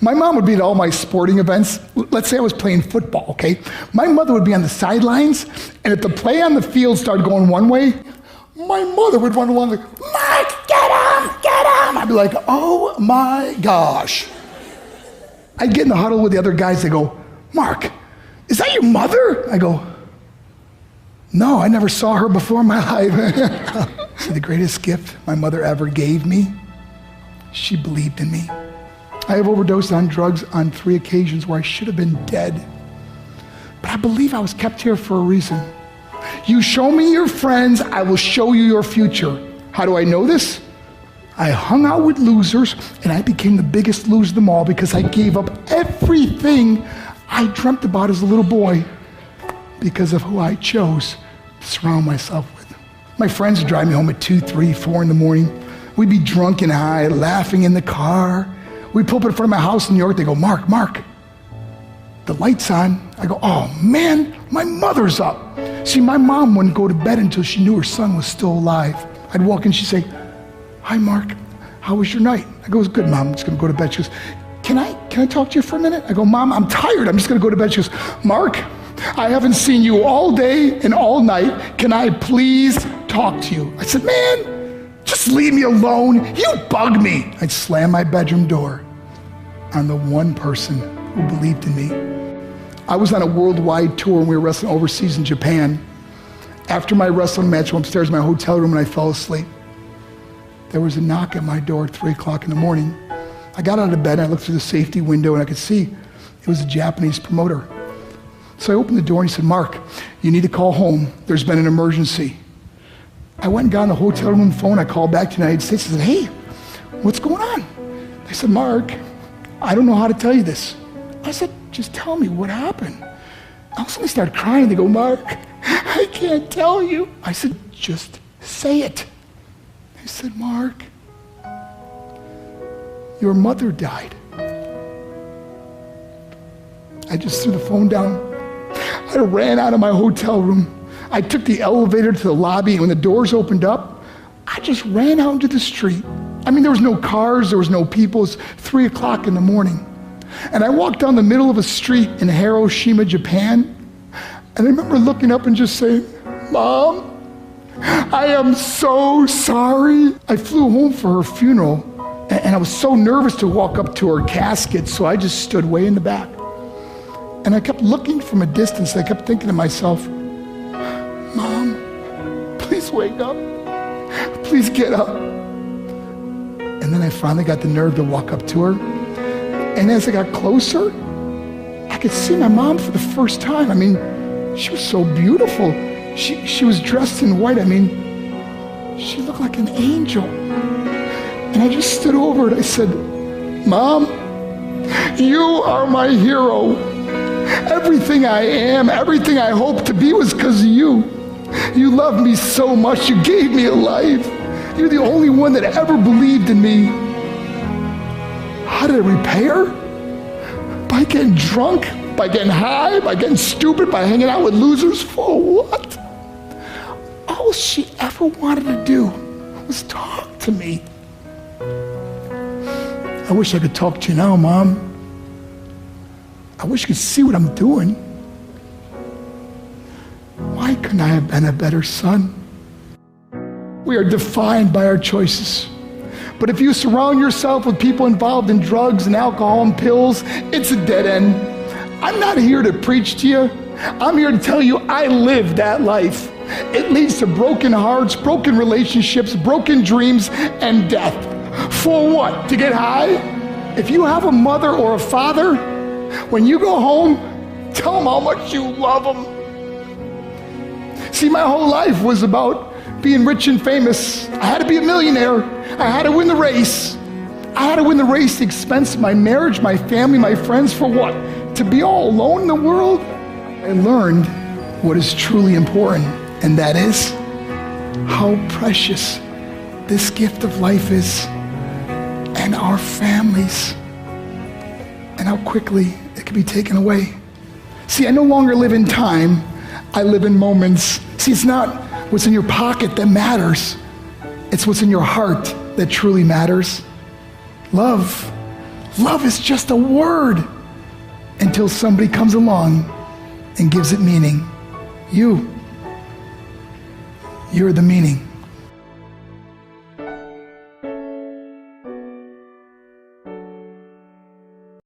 My mom would be at all my sporting events. Let's say I was playing football, okay? My mother would be on the sidelines, and if the play on the field started going one way, my mother would run along like, Mark, get him! I'd be like, oh my gosh. I'd get in the huddle with the other guys. They go, Mark, is that your mother? I go, no, I never saw her before in my life. See, the greatest gift my mother ever gave me, she believed in me. I have overdosed on drugs on 3 occasions where I should have been dead. But I believe I was kept here for a reason. You show me your friends, I will show you your future. How do I know this? I hung out with losers, and I became the biggest loser of them all because I gave up everything I dreamt about as a little boy because of who I chose to surround myself with. My friends would drive me home at 2, 3, 4 in the morning. We'd be drunk and high, laughing in the car. We'd pull up in front of my house in New York. They go, Mark, the light's on. I go, oh man, my mother's up. See, my mom wouldn't go to bed until she knew her son was still alive. I'd walk in, she'd say, hi, Mark, how was your night? I go, it was good, Mom, I'm just gonna go to bed. She goes, can I talk to you for a minute? I go, Mom, I'm tired, I'm just gonna go to bed. She goes, Mark, I haven't seen you all day and all night. Can I please talk to you? I said, man, just leave me alone. You bug me. I'd slam my bedroom door on the one person who believed in me. I was on a worldwide tour and we were wrestling overseas in Japan. After my wrestling match, I went upstairs in my hotel room and I fell asleep. There was a knock at my door at 3 o'clock in the morning. I got out of bed and I looked through the safety window and I could see it was a Japanese promoter. So I opened the door and he said, Mark, you need to call home. There's been an emergency. I went and got on the hotel room phone. I called back to the United States. I said, hey, what's going on? They said, Mark, I don't know how to tell you this. I said, just tell me what happened. All of a sudden they started crying. They go, Mark, I can't tell you. I said, just say it. They said, Mark, your mother died. I just threw the phone down. I ran out of my hotel room. I took the elevator to the lobby, and when the doors opened up, I just ran out into the street. I mean, there was no cars, there was no people. It was 3 o'clock in the morning. And I walked down the middle of a street in Hiroshima, Japan, and I remember looking up and just saying, Mom, I am so sorry. I flew home for her funeral, and I was so nervous to walk up to her casket, so I just stood way in the back. And I kept looking from a distance. I kept thinking to myself, Mom, please wake up. Please get up. And then I finally got the nerve to walk up to her. And as I got closer, I could see my mom for the first time. I mean, she was so beautiful. She was dressed in white. I mean, she looked like an angel. And I just stood over her and I said, Mom, you are my hero. Everything I am, everything I hope to be was because of you. You loved me so much. You gave me a life. You're the only one that ever believed in me. How did I repay her? By getting drunk, by getting high, by getting stupid, by hanging out with losers? For what? All she ever wanted to do was talk to me. I wish I could talk to you now, Mom. I wish you could see what I'm doing. Why couldn't I have been a better son? We are defined by our choices. But if you surround yourself with people involved in drugs and alcohol and pills, it's a dead end. I'm not here to preach to you. I'm here to tell you I lived that life. It leads to broken hearts, broken relationships, broken dreams, and death. For what? To get high? If you have a mother or a father, when you go home, tell them how much you love them. See, my whole life was about being rich and famous. I had to be a millionaire. I had to win the race. I had to win the race at the expense of my marriage, my family, my friends. For what? To be all alone in the world? I learned what is truly important, and that is how precious this gift of life is, and our families, and how quickly it can be taken away. See, I no longer live in time, I live in moments. See, it's not what's in your pocket that matters, it's what's in your heart that truly matters. Love Love is just a word until somebody comes along and gives it meaning. You're the meaning.